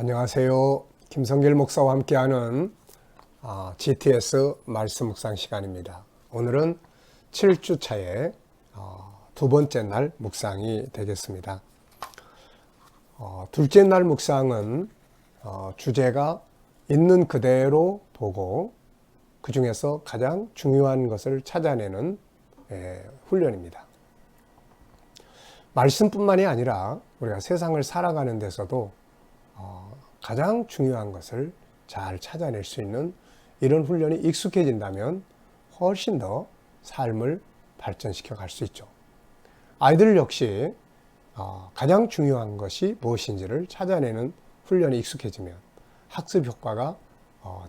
안녕하세요. 김성길 목사와 함께하는 GTS 말씀 묵상 시간입니다. 오늘은 7주차의 두 번째 날 묵상이 되겠습니다. 둘째 날 묵상은 주제가 있는 그대로 보고 그 중에서 가장 중요한 것을 찾아내는 훈련입니다. 말씀뿐만이 아니라 우리가 세상을 살아가는 데서도 가장 중요한 것을 잘 찾아낼 수 있는 이런 훈련이 익숙해진다면 훨씬 더 삶을 발전시켜 갈 수 있죠. 아이들 역시 가장 중요한 것이 무엇인지를 찾아내는 훈련이 익숙해지면 학습 효과가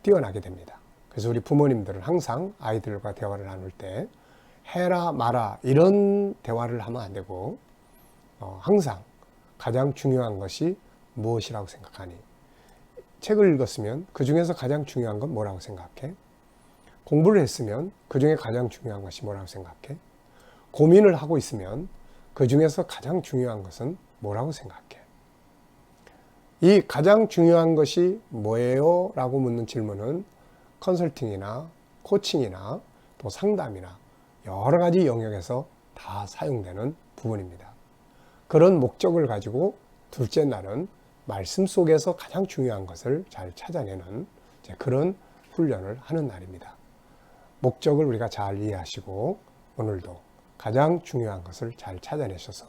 뛰어나게 됩니다. 그래서 우리 부모님들은 항상 아이들과 대화를 나눌 때 해라 마라 이런 대화를 하면 안 되고 항상 가장 중요한 것이 무엇이라고 생각하니? 책을 읽었으면 그 중에서 가장 중요한 건 뭐라고 생각해? 공부를 했으면 그 중에 가장 중요한 것이 뭐라고 생각해? 고민을 하고 있으면 그 중에서 가장 중요한 것은 뭐라고 생각해? 이 가장 중요한 것이 뭐예요? 라고 묻는 질문은 컨설팅이나 코칭이나 또 상담이나 여러 가지 영역에서 다 사용되는 부분입니다. 그런 목적을 가지고 둘째 날은 말씀 속에서 가장 중요한 것을 잘 찾아내는 그런 훈련을 하는 날입니다. 목적을 우리가 잘 이해하시고 오늘도 가장 중요한 것을 잘 찾아내셔서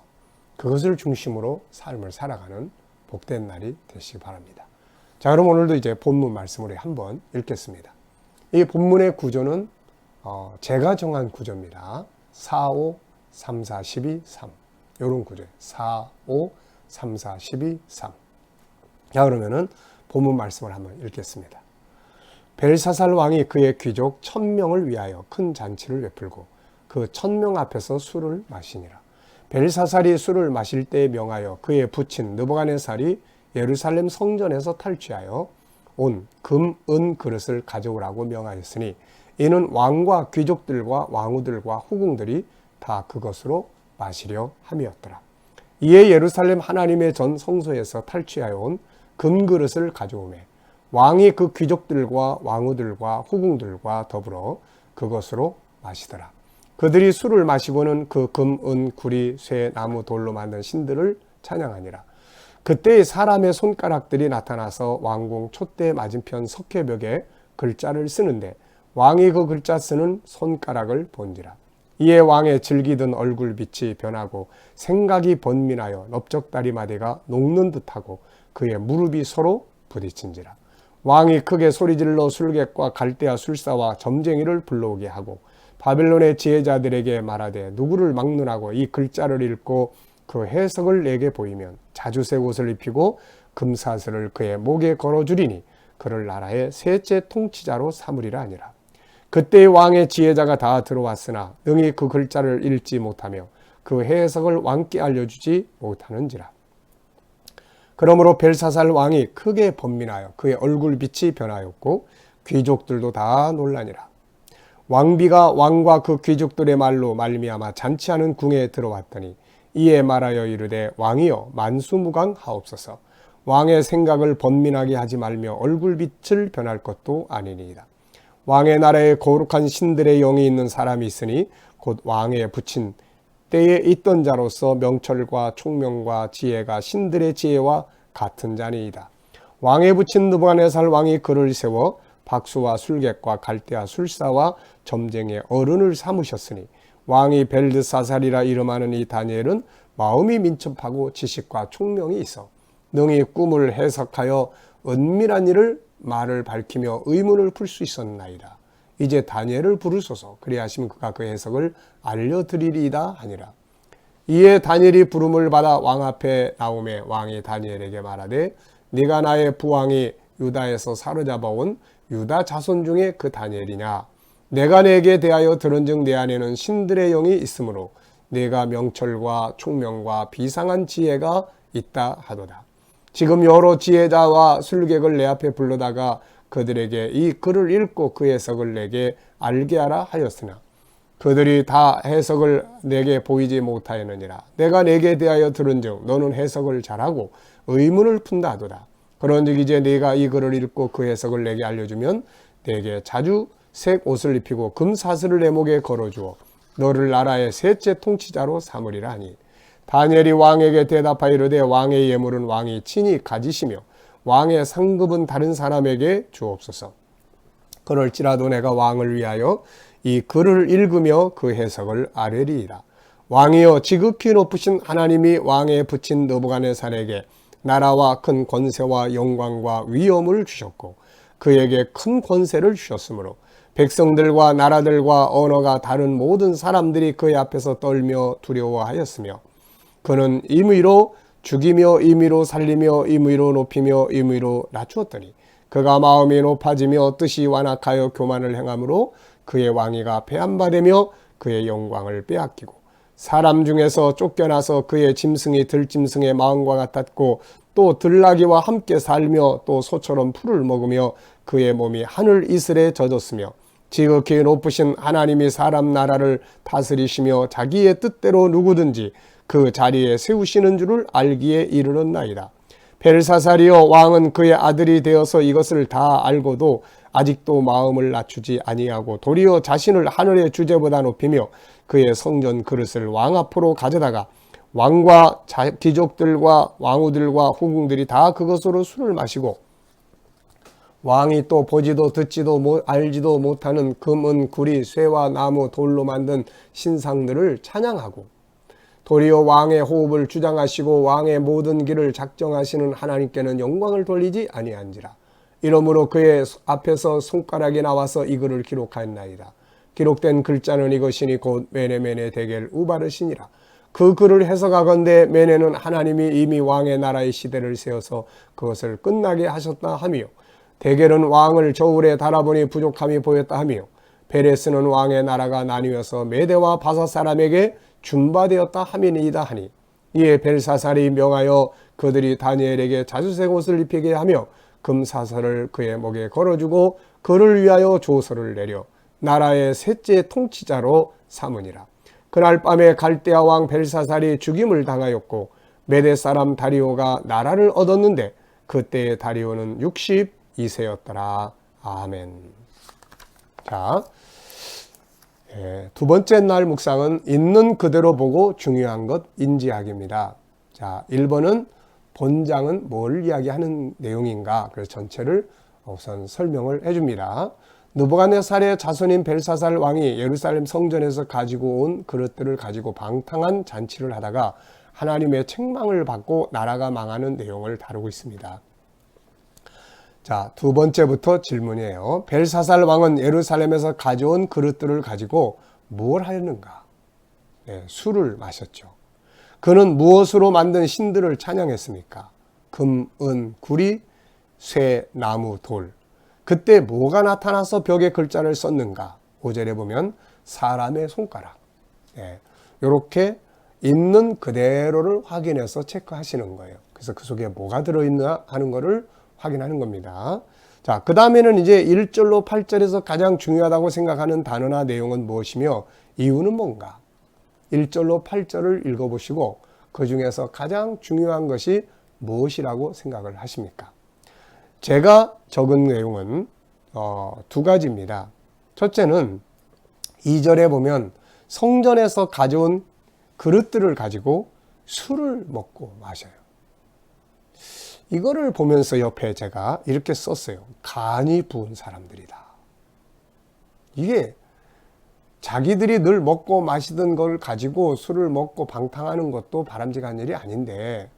그것을 중심으로 삶을 살아가는 복된 날이 되시기 바랍니다. 자, 그럼 오늘도 이제 본문 말씀을 한번 읽겠습니다. 이 본문의 구조는 제가 정한 구조입니다. 4, 5, 3, 4, 12, 3 이런 구조예요. 4, 5, 3, 4, 12, 3. 자, 그러면은 본문 말씀을 한번 읽겠습니다. 벨사살 왕이 그의 귀족 1000명을 위하여 큰 잔치를 베풀고 그 1000명 앞에서 술을 마시니라. 벨사살이 술을 마실 때에 명하여 그의 부친 느부갓네살이 예루살렘 성전에서 탈취하여 온 금, 은 그릇을 가져오라고 명하였으니 이는 왕과 귀족들과 왕후들과 후궁들이 다 그것으로 마시려 함이었더라. 이에 예루살렘 하나님의 전 성소에서 탈취하여 온 금그릇을 가져오매 왕이 그 귀족들과 왕후들과 후궁들과 더불어 그것으로 마시더라. 그들이 술을 마시고는 그 금, 은, 구리, 쇠, 나무, 돌로 만든 신들을 찬양하니라. 그때 사람의 손가락들이 나타나서 왕궁 촛대 맞은편 석회벽에 글자를 쓰는데 왕이 그 글자 쓰는 손가락을 본지라. 이에 왕의 즐기던 얼굴빛이 변하고 생각이 번민하여 넓적다리마대가 녹는 듯하고 그의 무릎이 서로 부딪힌지라. 왕이 크게 소리질러 술객과 갈대아 술사와 점쟁이를 불러오게 하고 바벨론의 지혜자들에게 말하되 누구를 막론하고 이 글자를 읽고 그 해석을 내게 보이면 자주색 옷을 입히고 금사슬을 그의 목에 걸어주리니 그를 나라의 셋째 통치자로 삼으리라 하니라. 그때 왕의 지혜자가 다 들어왔으나 능히 그 글자를 읽지 못하며 그 해석을 왕께 알려주지 못하는지라. 그러므로 벨사살 왕이 크게 번민하여 그의 얼굴빛이 변하였고 귀족들도 다 놀라니라. 왕비가 왕과 그 귀족들의 말로 말미암아 잔치하는 궁에 들어왔더니 이에 말하여 이르되 왕이여 만수무강하옵소서. 왕의 생각을 번민하게 하지 말며 얼굴빛을 변할 것도 아니니이다. 왕의 나라에 거룩한 신들의 영이 있는 사람이 있으니 곧 왕의 부친 때에 있던 자로서 명철과 총명과 지혜가 신들의 지혜와 같은 자니이다. 왕의 부친 느부갓네살 왕이 그를 세워 박수와 술객과 갈대아 술사와 점쟁이의 어른을 삼으셨으니 왕이 벨드사살이라 이름하는 이 다니엘은 마음이 민첩하고 지식과 총명이 있어 능히 꿈을 해석하여 은밀한 일을 말을 밝히며 의문을 풀 수 있었나이다. 이제 다니엘을 부르소서. 그리하시면 그가 그 해석을 알려드리리이다 하니라. 이에 다니엘이 부름을 받아 왕 앞에 나오매 왕이 다니엘에게 말하되 네가 나의 부왕이 유다에서 사로잡아온 유다 자손 중에 그 다니엘이냐? 내가 내게 대하여 들은즉 내 안에는 신들의 영이 있으므로 내가 명철과 총명과 비상한 지혜가 있다 하도다. 지금 여러 지혜자와 술객을 내 앞에 불러다가 그들에게 이 글을 읽고 그 해석을 내게 알게 하라 하였으나 그들이 다 해석을 내게 보이지 못하였느니라. 내가 내게 대하여 들은즉 너는 해석을 잘하고 의문을 푼다 하도다. 그런즉 이제 네가 이 글을 읽고 그 해석을 내게 알려주면 내게 자주 색 옷을 입히고 금사슬을 내 목에 걸어주어 너를 나라의 셋째 통치자로 삼으리라 하니 다니엘이 왕에게 대답하여 이르되 왕의 예물은 왕이 친히 가지시며 왕의 상급은 다른 사람에게 주옵소서. 그럴지라도 내가 왕을 위하여 이 글을 읽으며 그 해석을 아뢰리이다. 왕이여 지극히 높으신 하나님이 왕에 붙인 느부갓네살에게 나라와 큰 권세와 영광과 위엄을 주셨고 그에게 큰 권세를 주셨으므로 백성들과 나라들과 언어가 다른 모든 사람들이 그의 앞에서 떨며 두려워하였으며 그는 임의로 죽이며 임의로 살리며 임의로 높이며 임의로 낮추었더니 그가 마음이 높아지며 뜻이 완악하여 교만을 행함으로 그의 왕위가 배한바되며 그의 영광을 빼앗기고 사람 중에서 쫓겨나서 그의 짐승이 들짐승의 마음과 같았고 또 들나귀와 함께 살며 또 소처럼 풀을 먹으며 그의 몸이 하늘 이슬에 젖었으며 지극히 높으신 하나님이 사람 나라를 다스리시며 자기의 뜻대로 누구든지 그 자리에 세우시는 줄을 알기에 이르렀나이다. 벨사살이여 왕은 그의 아들이 되어서 이것을 다 알고도 아직도 마음을 낮추지 아니하고 도리어 자신을 하늘의 주제보다 높이며 그의 성전 그릇을 왕 앞으로 가져다가 왕과 귀족들과 왕후들과 후궁들이 다 그것으로 술을 마시고 왕이 또 보지도 듣지도 알지도 못하는 금, 은, 구리, 쇠와 나무, 돌로 만든 신상들을 찬양하고 도리어 왕의 호흡을 주장하시고 왕의 모든 길을 작정하시는 하나님께는 영광을 돌리지 아니한지라. 이러므로 그의 앞에서 손가락이 나와서 이 글을 기록하였나이다. 기록된 글자는 이것이니 곧 메네메네 데겔 우바르시니라. 그 글을 해석하건대 메네는 하나님이 이미 왕의 나라의 시대를 세워서 그것을 끝나게 하셨다 하며 데겔은 왕을 저울에 달아보니 부족함이 보였다 하며 베레스는 왕의 나라가 나뉘어서 메대와 바사 사람에게 준바되었다 함이니이다 하니 이에 벨사살이 명하여 그들이 다니엘에게 자주색 옷을 입히게 하며 금사슬을 그의 목에 걸어주고 그를 위하여 조서를 내려 나라의 셋째 통치자로 삼으니라. 그날 밤에 갈대아 왕 벨사살이 죽임을 당하였고 메대 사람 다리오가 나라를 얻었는데 그때의 다리오는 62세였더라. 아멘. 자, 두 번째 날 묵상은 있는 그대로 보고 중요한 것 인지하기입니다. 자, 1번은 본장은 뭘 이야기하는 내용인가? 그래서 전체를 우선 설명을 해줍니다. 느부갓네살의 자손인 벨사살 왕이 예루살렘 성전에서 가지고 온 그릇들을 가지고 방탕한 잔치를 하다가 하나님의 책망을 받고 나라가 망하는 내용을 다루고 있습니다. 자, 두 번째부터 질문이에요. 벨사살 왕은 예루살렘에서 가져온 그릇들을 가지고 무엇을 하였는가? 네, 술을 마셨죠. 그는 무엇으로 만든 신들을 찬양했습니까? 금, 은, 구리, 쇠, 나무, 돌. 그때 뭐가 나타나서 벽에 글자를 썼는가? 5절에 보면 사람의 손가락. 네, 이렇게 있는 그대로를 확인해서 체크하시는 거예요. 그래서 그 속에 뭐가 들어있나 하는 거를 확인하는 겁니다. 자, 그 다음에는 이제 1절로 8절에서 가장 중요하다고 생각하는 단어나 내용은 무엇이며 이유는 뭔가? 1절로 8절을 읽어보시고 그 중에서 가장 중요한 것이 무엇이라고 생각을 하십니까? 제가 적은 내용은 두 가지입니다. 첫째는 2절에 보면 성전에서 가져온 그릇들을 가지고 술을 먹고 마셔요. 이거를 보면서 옆에 제가 이렇게 썼어요. 간이 부은 사람들이다. 이게 자기들이 늘 먹고 마시던 걸 가지고 술을 먹고 방탕하는 것도 바람직한 일이 아닌데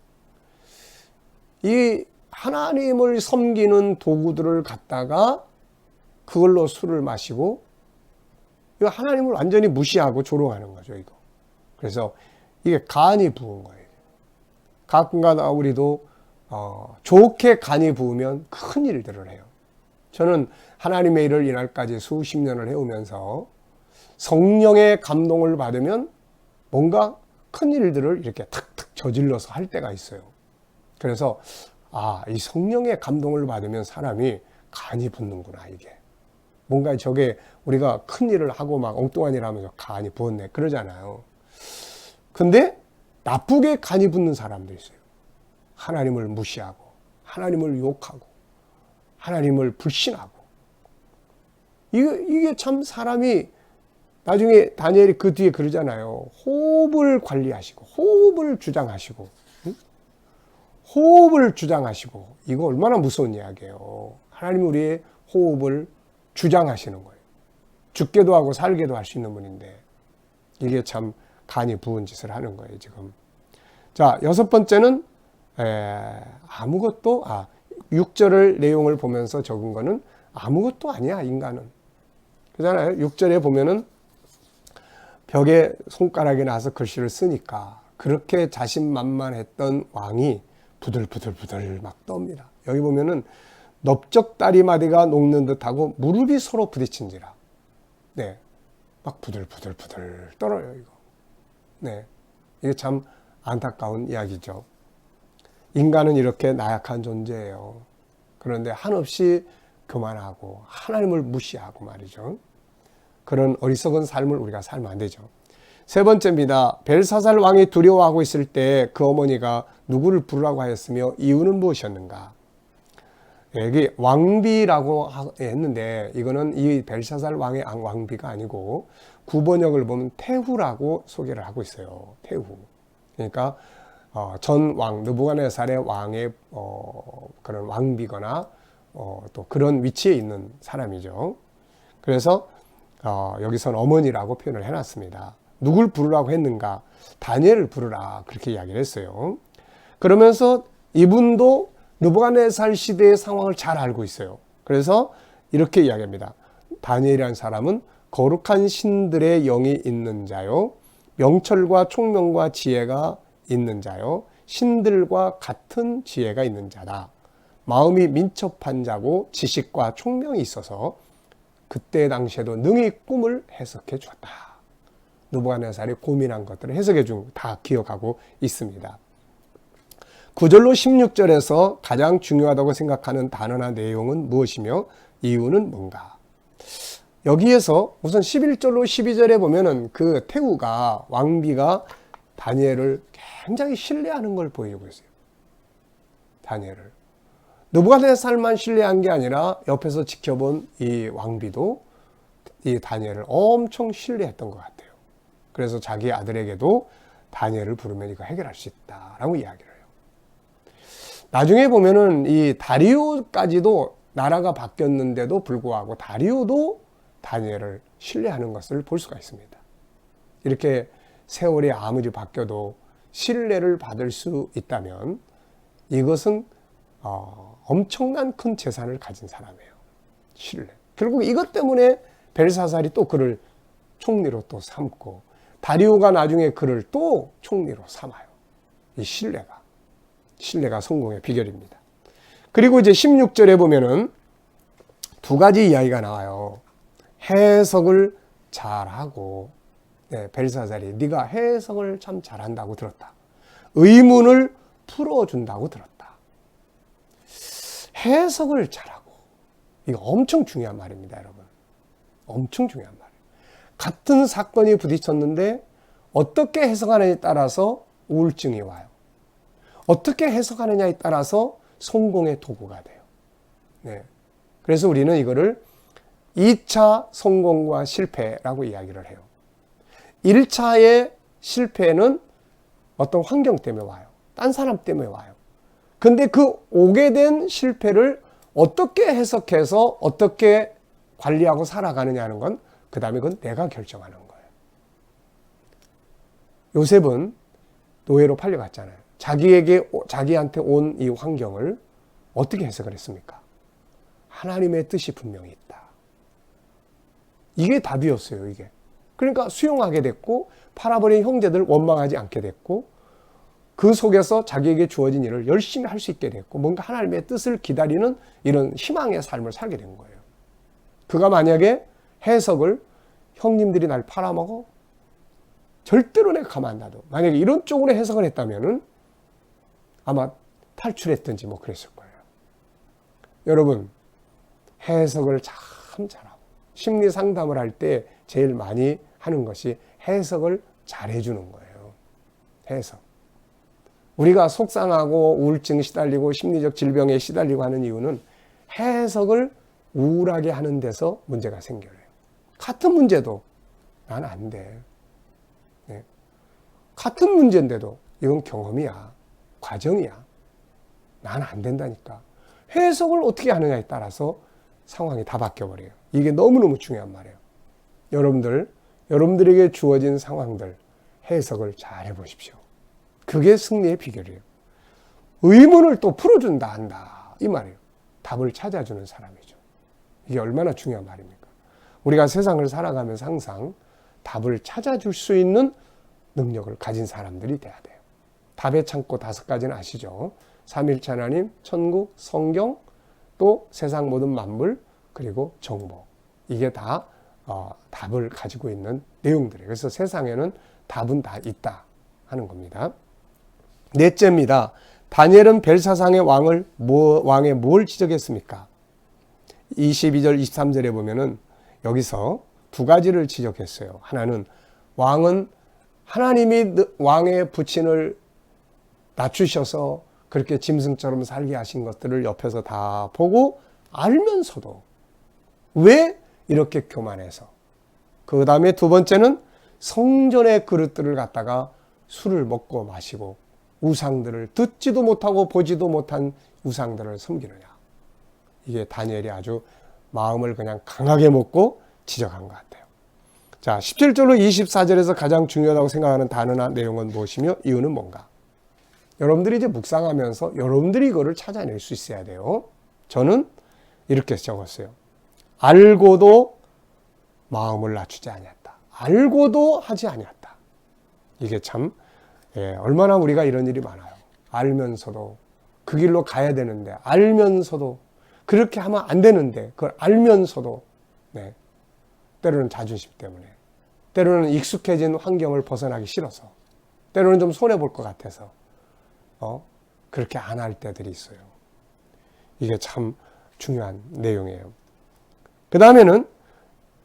이 하나님을 섬기는 도구들을 갖다가 그걸로 술을 마시고 이거 하나님을 완전히 무시하고 조롱하는 거죠. 이거. 그래서 이게 간이 부은 거예요. 가끔가다 우리도 좋게 간이 부으면 큰 일들을 해요. 저는 하나님의 일을 이날까지 수십 년을 해오면서 성령의 감동을 받으면 뭔가 큰 일들을 이렇게 탁탁 저질러서 할 때가 있어요. 그래서 이 성령의 감동을 받으면 사람이 간이 붙는구나. 이게 뭔가 저게 우리가 큰 일을 하고 막 엉뚱한 일을 하면서 간이 부었네 그러잖아요. 근데 나쁘게 간이 붙는 사람도 있어요. 하나님을 무시하고 하나님을 욕하고 하나님을 불신하고 이게 참 사람이 나중에 다니엘이 그 뒤에 그러잖아요. 호흡을 관리하시고 호흡을 주장하시고 호흡을 주장하시고 이거 얼마나 무서운 이야기예요. 하나님이 우리의 호흡을 주장하시는 거예요. 죽게도 하고 살게도 할 수 있는 분인데 이게 참 간이 부은 짓을 하는 거예요 지금. 자, 6번째는 아무것도 6절을 내용을 보면서 적은 거는 아무것도 아니야 인간은. 그잖아요. 6절에 보면은 벽에 손가락에 나서 글씨를 쓰니까 그렇게 자신만만했던 왕이 부들부들 막 떱니다. 여기 보면은 넓적 다리마디가 녹는 듯하고 무릎이 서로 부딪힌지라. 네, 막 부들부들 떨어요 이거. 네, 이게 참 안타까운 이야기죠. 인간은 이렇게 나약한 존재예요. 그런데 한없이 교만하고 하나님을 무시하고 말이죠. 그런 어리석은 삶을 우리가 살면 안 되죠. 세 번째입니다. 벨사살 왕이 두려워하고 있을 때 그 어머니가 누구를 부르라고 하였으며 이유는 무엇이었는가? 여기 왕비라고 했는데 이거는 이 벨사살 왕의 왕비가 아니고 구번역을 보면 태후라고 소개를 하고 있어요. 태후. 그러니까 전 왕, 느부갓네살의 왕의 그런 왕비거나 또 그런 위치에 있는 사람이죠. 그래서 여기서는 어머니라고 표현을 해놨습니다. 누굴 부르라고 했는가? 다니엘을 부르라 그렇게 이야기를 했어요. 그러면서 이분도 느부갓네살 시대의 상황을 잘 알고 있어요. 그래서 이렇게 이야기합니다. 다니엘이라는 사람은 거룩한 신들의 영이 있는 자요, 명철과 총명과 지혜가 있는 자요, 신들과 같은 지혜가 있는 자다. 마음이 민첩한 자고 지식과 총명이 있어서 그때 당시에도 능히 꿈을 해석해 주었다. 느부갓네살이 고민한 것들을 해석해 준 다 기억하고 있습니다. 9절로 16절에서 가장 중요하다고 생각하는 단어나 내용은 무엇이며 이유는 뭔가? 여기에서 우선 11절로 12절에 보면은 그 태후가 왕비가 다니엘을 굉장히 신뢰하는 걸 보여주고 있어요. 다니엘을. 느부갓네살만 신뢰한 게 아니라 옆에서 지켜본 이 왕비도 이 다니엘을 엄청 신뢰했던 것 같아요. 그래서 자기 아들에게도 다니엘을 부르면 이거 해결할 수 있다라고 이야기를 해요. 나중에 보면은 이 다리오까지도 나라가 바뀌었는데도 불구하고 다리오도 다니엘을 신뢰하는 것을 볼 수가 있습니다. 이렇게 세월이 아무리 바뀌어도 신뢰를 받을 수 있다면 이것은 엄청난 큰 재산을 가진 사람이에요. 신뢰. 결국 이것 때문에 벨사살이 또 그를 총리로 또 삼고 다리오가 나중에 그를 또 총리로 삼아요. 이 신뢰가 성공의 비결입니다. 그리고 이제 16절에 보면은 두 가지 이야기가 나와요. 해석을 잘하고, 벨사살이 네가 해석을 참 잘한다고 들었다. 의문을 풀어준다고 들었다. 해석을 잘하고, 이거 엄청 중요한 말입니다, 여러분. 엄청 중요한 말이에요. 같은 사건이 부딪혔는데 어떻게 해석하느냐에 따라서 우울증이 와요. 어떻게 해석하느냐에 따라서 성공의 도구가 돼요. 네. 그래서 우리는 이거를 2차 성공과 실패라고 이야기를 해요. 1차의 실패는 어떤 환경 때문에 와요. 딴 사람 때문에 와요. 근데 그 오게 된 실패를 어떻게 해석해서 어떻게 관리하고 살아가느냐 하는 건 그 다음에 그건 내가 결정하는 거예요. 요셉은 노예로 팔려갔잖아요. 자기한테 온 이 환경을 어떻게 해석을 했습니까? 하나님의 뜻이 분명히 있다. 이게 답이었어요, 이게. 그러니까 수용하게 됐고, 팔아버린 형제들 원망하지 않게 됐고, 그 속에서 자기에게 주어진 일을 열심히 할 수 있게 됐고, 뭔가 하나님의 뜻을 기다리는 이런 희망의 삶을 살게 된 거예요. 그가 만약에 해석을 형님들이 날 팔아먹어? 절대로 내가 가만 안 놔둬. 만약에 이런 쪽으로 해석을 했다면은 아마 탈출했든지 뭐 그랬을 거예요. 여러분, 해석을 참 잘하고, 심리 상담을 할 때 제일 많이 하는 것이 해석을 잘 해주는 거예요. 해석. 우리가 속상하고 우울증 시달리고 심리적 질병에 시달리고 하는 이유는 해석을 우울하게 하는 데서 문제가 생겨요. 같은 문제도 난 안 돼. 네. 같은 문제인데도 이건 경험이야. 과정이야. 난 안 된다니까. 해석을 어떻게 하느냐에 따라서 상황이 다 바뀌어버려요. 이게 너무너무 중요한 말이에요. 여러분들에게 주어진 상황들 해석을 잘 해보십시오. 그게 승리의 비결이에요. 의문을 또 풀어준다 한다 이 말이에요. 답을 찾아주는 사람이죠. 이게 얼마나 중요한 말입니까? 우리가 세상을 살아가면서 항상 답을 찾아줄 수 있는 능력을 가진 사람들이 돼야 돼요. 답의 창고 5가지는 아시죠? 삼일체 하나님, 천국, 성경, 또 세상 모든 만물, 그리고 정보. 이게 다 답을 가지고 있는 내용들이에요. 그래서 세상에는 답은 다 있다 하는 겁니다. 넷째입니다. 다니엘은 벨사상의 왕에 뭘 지적했습니까? 22절, 23절에 보면은 여기서 2가지를 지적했어요. 하나는 왕은 하나님이 왕의 부친을 낮추셔서 그렇게 짐승처럼 살게 하신 것들을 옆에서 다 보고 알면서도 왜 이렇게 교만해서. 그 다음에 2번째는 성전의 그릇들을 갖다가 술을 먹고 마시고 우상들을 듣지도 못하고 보지도 못한 우상들을 섬기느냐. 이게 다니엘이 아주 마음을 그냥 강하게 먹고 지적한 것 같아요. 자, 17절로 24절에서 가장 중요하다고 생각하는 단어나 내용은 무엇이며 이유는 뭔가? 여러분들이 이제 묵상하면서 여러분들이 이거를 찾아낼 수 있어야 돼요. 저는 이렇게 적었어요. 알고도 마음을 낮추지 아니했다. 알고도 하지 아니했다. 이게 참 얼마나 우리가 이런 일이 많아요. 알면서도 그 길로 가야 되는데 알면서도 그렇게 하면 안 되는데 그걸 알면서도 때로는 자존심 때문에 때로는 익숙해진 환경을 벗어나기 싫어서 때로는 좀 손해볼 것 같아서 그렇게 안 할 때들이 있어요. 이게 참 중요한 내용이에요. 그 다음에는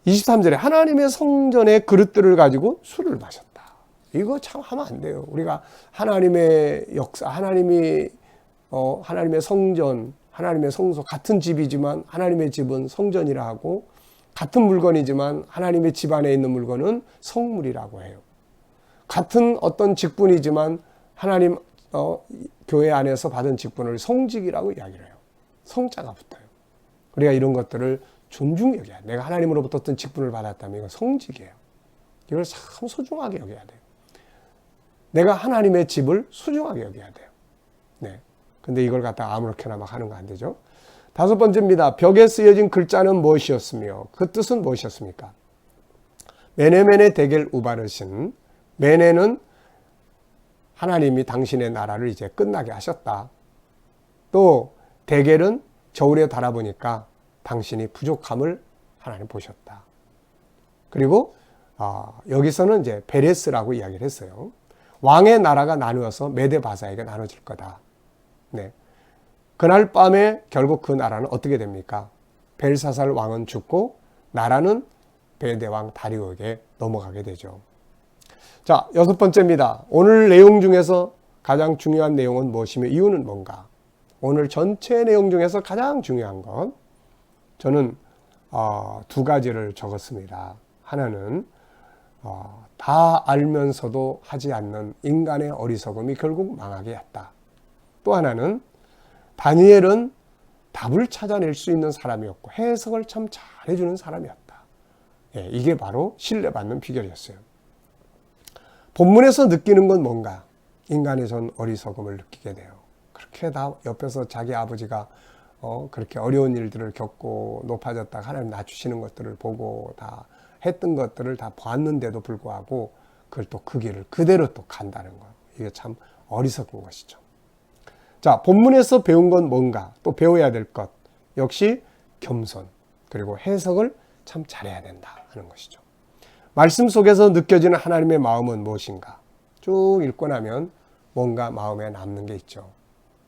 23절에 하나님의 성전의 그릇들을 가지고 술을 마셨다. 이거 참 하면 안 돼요. 우리가 하나님의 역사, 하나님의 성전, 하나님의 성소, 같은 집이지만 하나님의 집은 성전이라 하고 같은 물건이지만 하나님의 집 안에 있는 물건은 성물이라고 해요. 같은 어떤 직분이지만 하나님 교회 안에서 받은 직분을 성직이라고 이야기를 해요. 성자가 붙어요. 우리가 이런 것들을 존중히 여겨야 돼요. 내가 하나님으로부터 어떤 직분을 받았다면 이건 성직이에요. 이걸 참 소중하게 여겨야 돼요. 내가 하나님의 집을 소중하게 여겨야 돼요. 네. 근데 이걸 갖다가 아무렇게나 막 하는 거 안 되죠. 5번째입니다. 벽에 쓰여진 글자는 무엇이었으며 그 뜻은 무엇이었습니까? 메네메네 데겔 우바르신. 메네는 하나님이 당신의 나라를 이제 끝나게 하셨다. 또 데겔은 저울에 달아보니까 당신이 부족함을 하나님 보셨다. 그리고 여기서는 이제 베레스라고 이야기를 했어요. 왕의 나라가 나누어서 메데바사에게 나눠질 거다. 네. 그날 밤에 결국 그 나라는 어떻게 됩니까? 벨사살 왕은 죽고 나라는 베데왕 다리오에게 넘어가게 되죠. 자, 6번째입니다. 오늘 내용 중에서 가장 중요한 내용은 무엇이며 이유는 뭔가? 오늘 전체 내용 중에서 가장 중요한 건 저는 2가지를 적었습니다. 하나는 다 알면서도 하지 않는 인간의 어리석음이 결국 망하게 했다. 또 하나는 다니엘은 답을 찾아낼 수 있는 사람이었고 해석을 참 잘해주는 사람이었다. 이게 바로 신뢰받는 비결이었어요. 본문에서 느끼는 건 뭔가? 인간의 전 어리석음을 느끼게 돼요. 그렇게 다 옆에서 자기 아버지가 그렇게 어려운 일들을 겪고 높아졌다가 하나님 낮추시는 것들을 보고 다 했던 것들을 다 봤는데도 불구하고 그걸 또 그 길을 그대로 또 간다는 거예요. 이게 참 어리석은 것이죠. 자, 본문에서 배운 건 뭔가? 또 배워야 될 것. 역시 겸손. 그리고 해석을 참 잘해야 된다 하는 것이죠. 말씀 속에서 느껴지는 하나님의 마음은 무엇인가? 쭉 읽고 나면 뭔가 마음에 남는 게 있죠.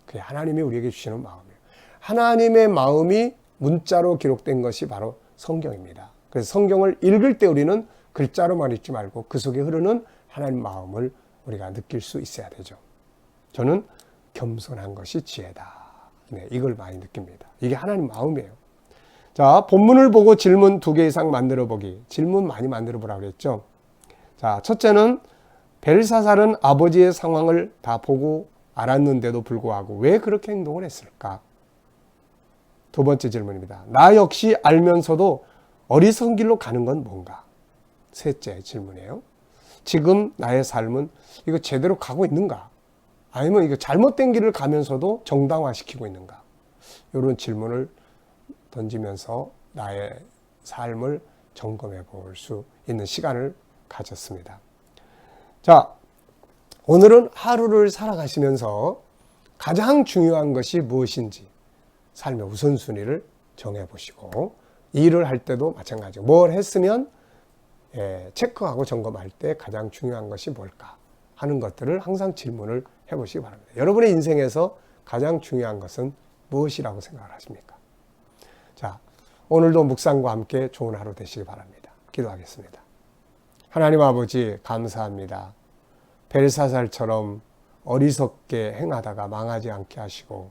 그게 하나님이 우리에게 주시는 마음이에요. 하나님의 마음이 문자로 기록된 것이 바로 성경입니다. 그래서 성경을 읽을 때 우리는 글자로만 읽지 말고 그 속에 흐르는 하나님 마음을 우리가 느낄 수 있어야 되죠. 저는 겸손한 것이 지혜다. 네, 이걸 많이 느낍니다. 이게 하나님 마음이에요. 자, 본문을 보고 질문 2개 이상 만들어 보기. 질문 많이 만들어 보라고 그랬죠. 자, 첫째는 벨사살은 아버지의 상황을 다 보고 알았는데도 불구하고 왜 그렇게 행동을 했을까? 두 번째 질문입니다. 나 역시 알면서도 어리석은 길로 가는 건 뭔가? 셋째 질문이에요. 지금 나의 삶은 이거 제대로 가고 있는가? 아니면 이거 잘못된 길을 가면서도 정당화시키고 있는가? 이런 질문을 던지면서 나의 삶을 점검해 볼 수 있는 시간을 가졌습니다. 자, 오늘은 하루를 살아가시면서 가장 중요한 것이 무엇인지 삶의 우선순위를 정해보시고, 일을 할 때도 마찬가지고 뭘 했으면 체크하고 점검할 때 가장 중요한 것이 뭘까 하는 것들을 항상 질문을 해보시기 바랍니다. 여러분의 인생에서 가장 중요한 것은 무엇이라고 생각을 하십니까? 자, 오늘도 묵상과 함께 좋은 하루 되시기 바랍니다. 기도하겠습니다. 하나님 아버지 감사합니다. 벨사살처럼 어리석게 행하다가 망하지 않게 하시고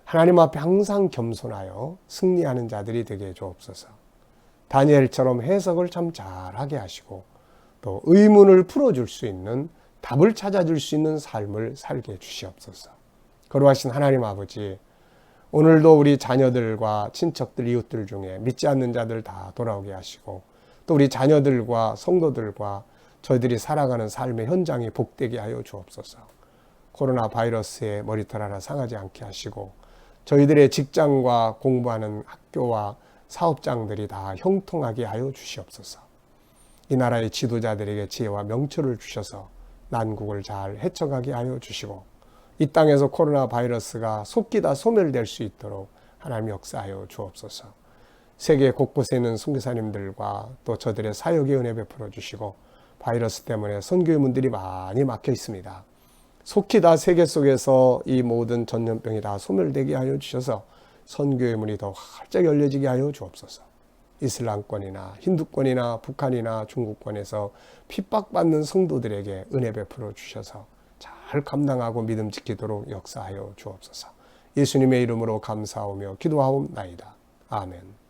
하나님 앞에 항상 겸손하여 승리하는 자들이 되게 해주옵소서. 다니엘처럼 해석을 참 잘하게 하시고 또 의문을 풀어줄 수 있는 답을 찾아줄 수 있는 삶을 살게 해주시옵소서. 거룩하신 하나님 아버지, 오늘도 우리 자녀들과 친척들, 이웃들 중에 믿지 않는 자들 다 돌아오게 하시고 또 우리 자녀들과 성도들과 저희들이 살아가는 삶의 현장이 복되게 하여 주옵소서. 코로나 바이러스에 머리털 하나 상하지 않게 하시고 저희들의 직장과 공부하는 학교와 사업장들이 다 형통하게 하여 주시옵소서. 이 나라의 지도자들에게 지혜와 명철을 주셔서 난국을 잘 헤쳐가게 하여 주시고 이 땅에서 코로나 바이러스가 속기 다 소멸될 수 있도록 하나님 역사하여 주옵소서. 세계 곳곳에 있는 선교사님들과 또 저들의 사역에 은혜 베풀어 주시고 바이러스 때문에 선교의 문들이 많이 막혀 있습니다. 속히 다 세계 속에서 이 모든 전염병이 다 소멸되게 하여 주셔서 선교의 문이 더 활짝 열려지게 하여 주옵소서. 이슬람권이나 힌두권이나 북한이나 중국권에서 핍박받는 성도들에게 은혜 베풀어 주셔서 잘 감당하고 믿음 지키도록 역사하여 주옵소서. 예수님의 이름으로 감사하며 기도하옵나이다. 아멘.